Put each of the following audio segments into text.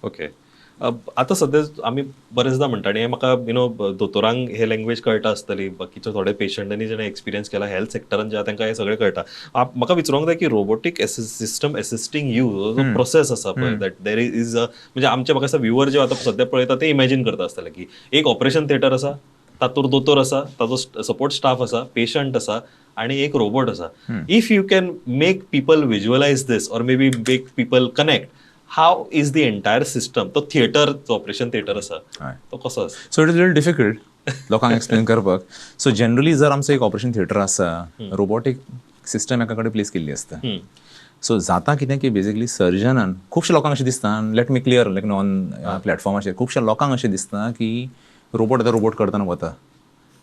Okay. आतां सद्या आमी बरेचदा म्हणटा आनी हें म्हाका दोतोरांक हे लँग्वेज कळटा आसतली, बाकीचे थोडे पेशंटांनी जेणे एक्सपिरियन्स केला हेल्थ सेक्टरान जे तांकां हे सगळें कळटा. म्हाका विचारूंक जाय की रोबोटीक सिस्टम असिस्टिंग यू जो प्रोसेस आसा पळय दॅट देर इज म्हणजे आमचे म्हाका दिसता व्ह्युअर जे आतां सद्या पळयता ते इमॅजीन करता आसतले की एक ऑपरेशन थिएटर आसा, तातूंत दोतोर आसा, ताजो सपोर्ट स्टाफ आसा, पेशंट आसा आणि एक रोबोट आसा. If you can make people visualise this or maybe make people connect, how is the entire system तो थिएटर जो ऑपरेशन थिएटर आसा तो कसो आसा? So it is very difficult लोकांक एक्सप्लेन करपाक. सो जनरली जर आमचो एक ऑपरेशन थिएटर आसा, रोबोटीक सिस्टम एका कडेन प्लेस केल्ली आसता. सो जाता कितें की बेसिकली सर्जनान खुबशे लोकांक अशें दिसता, let me clear like on प्लॅटफॉर्माचेर खुबशे लोकांक अशें दिसता की रोबोट आतां रोबोट करतना वता.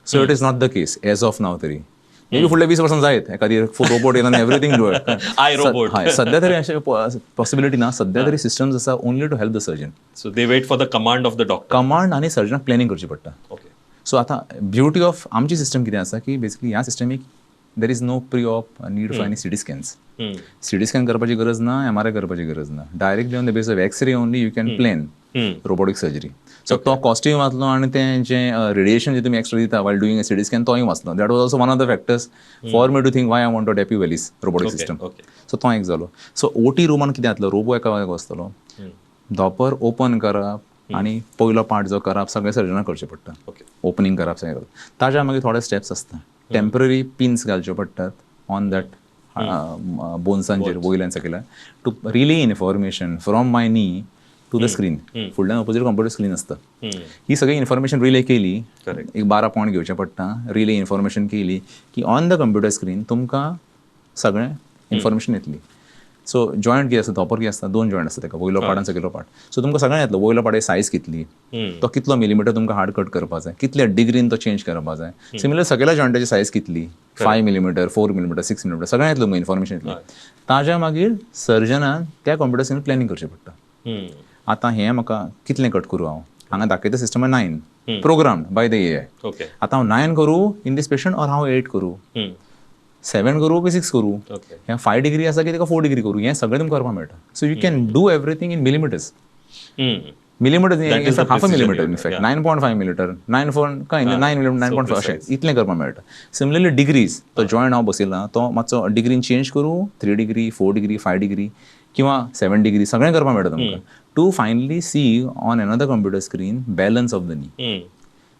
So it is not the case as of now तरी. मे बी फुडले 20 वर्सां जायत एखादी रोबोट येता everything do it. I robot. हय, सध्या तरी अशें पॉसिबिलिटी ना. सध्या तरी सिस्टम्स आसा only to help the surgeon. So they wait for the command of the doctor. Command आनी सर्जनाक प्लॅनिंग करची पडटा. ओके. सो आतां ब्युटी ऑफ आमची सिस्टम कितें आसा की बेसिकली ह्या सिस्टमीक there is no pre op need for any CT scans. CT scan करपाची गरज ना, MRI करपाची गरज ना. Directly on the base of X-ray only you can plan robotic surgery. So तो कॉस्टूय वाचलो आनी तें जें रेडिएशन जे तुमी एक्स्ट्रा दिता while doing a CT scan तोय वाचलो. That was also one of the factors for me to think why I want to deploy Velys robotic system. So तो एक जालो. सो OT रुमान कितें जातलो, रोबो एका वायक वचतलो, धोपर ओपन करप आनी पयलो पार्ट जो करप सगळें सर्जनाक करचें पडटा. ओपनिंग करप सगळें करप. ताज्या मागीर थोडे स्टेप्स आसता. टेम्पररी पिन्स घालच्यो पडटात ऑन दॅट बोन्सांचेर वयल्यान सकयल्यान टू रिली इन्फॉर्मेशन फ्रॉम माय नी टू द स्क्रीन. फुडल्यान ऑपोजीट कंप्युटर स्क्रीन आसता. ही सगळी इन्फॉर्मेशन रिले केली, एक 12 पॉयंट घेवचे पडटा. रिले इन्फॉर्मेशन केली की ऑन द कंप्युटर स्क्रीन तुमकां सगळें इन्फॉर्मेशन येतली. सो जॉयंट कितें आसता, धोपर कितें आसता, 2 जॉयंट आसता ताका, वयलो पार्ट आनी सकयलो पार्ट. सो तुमकां सगळें येतलो, वयलो पार्ट सायज कितली, तो कितलो मिलीमीटर तुमकां हार्ड कट करपाक जाय, कितल्या डिग्रीन तो चेंज करपाक जाय. सिमिलर सकयल्या जॉयंटाची सायज कितली, 5 मिलीमीटर, 4 मिलीमीटर, 6 मिलीमीटर सगळें येतलो इन्फॉर्मेशन येतली. ताज्या मागीर सर्जनान त्या कंप्युटर स्क्रीन प्लॅनिंग करचें पडटा. आतां हें म्हाका कितलें कट करूं हांगा दाखयता system 9 programmed by the AI. आतां हांव 9 करूं इन दीस पेशंट ऑर हांव 8 करूं, 7 करूं की 6 करूं, हें 5 डिग्री आसा की ताका 4 डिग्री करूं, हें सगळें तुमकां करपाक मेळटा. So you can do everything in millimetres. Millimetre half a millimetre in fact 9.5 millimetre 9 millimetre 9.5 अशें इतलें करपाक मेळटा. सिमिलरली डिग्रीज, तो जॉयंट हांव बसयला तो मातसो डिग्रीन चेंज करूं, 3 डिग्री 4 डिग्री 5 डिग्री किंवा 7 डिग्री सगळें करपाक मेळटा तुमकां. To finally see on another computer screen balance of the knee.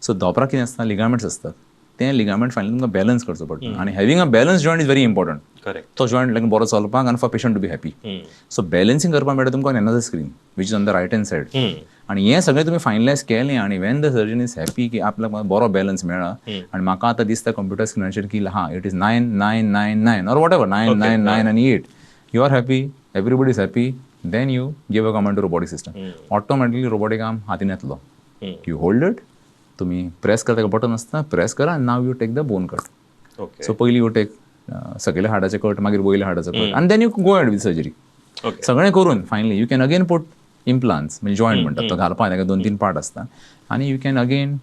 So धोपराक कितें आसता, लिगामेंट्स आसतात, तें लिगामेंट फायनली तुमकां बॅलन्स करचो पडटा. आनी having a balance joint is very important. तो जॉयंट लायक बरो चलपाक आनी for patient to be happy. So balancing करपाक मेळटा तुमकां on another screen which is on the right hand side. आनी हें सगळें तुमी फायनलायज केलें आनी when the surgeon is happy की आपल्याक बरो बॅलन्स मेळ्ळा आनी म्हाका आतां दिसता कंप्युटर स्क्रिनाचेर की it is 9 9 9 9 or whatever 9 9 9 आनी 8. You are happy, everybody is happy. Then you give a command to robotic system. Automatically robotic arm हातीन येतलो. यू होल्ड इट, तुम्ही प्रेस करता बटन आसता, प्रेस करा आनी now you take the bone cut. So पयलीं you take सकयल्या हाडाचें कट, मागीर वयल्या हाडाचो कट, आनी then you go add with surgery. सगळें करून finally you can again put implants म्हणजे जॉयंट म्हणटात तो घालपाक ताका 2-3 पार्ट आसता. आनी you can again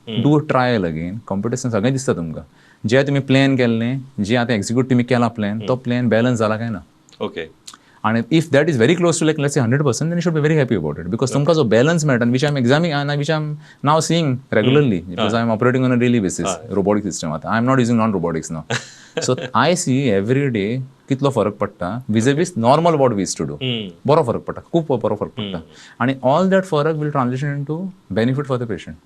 do trial again. Computer सगळें दिसता तुमकां. जें तुमी प्लॅन केल्लें, जें आतां एक्झिक्यूट तुमी केला प्लॅन, तो प्लॅन बॅलन्स जाला काय ना. Okay. And if that is very close to let's say 100%, then you should be very happy about it because तुमकां जो balance मेळटा, which I'm examining and which I'm now seeing regularly because I'm operating on a daily basis robotic system. आता I'm not using non-robotics now. So I see every day कितलो फरक पडटा vis-a-vis normal what we used to do. बरो फरक पडटा, खूब बरो फरक पडटा. आणि all that फरक will transition into benefit for the patient.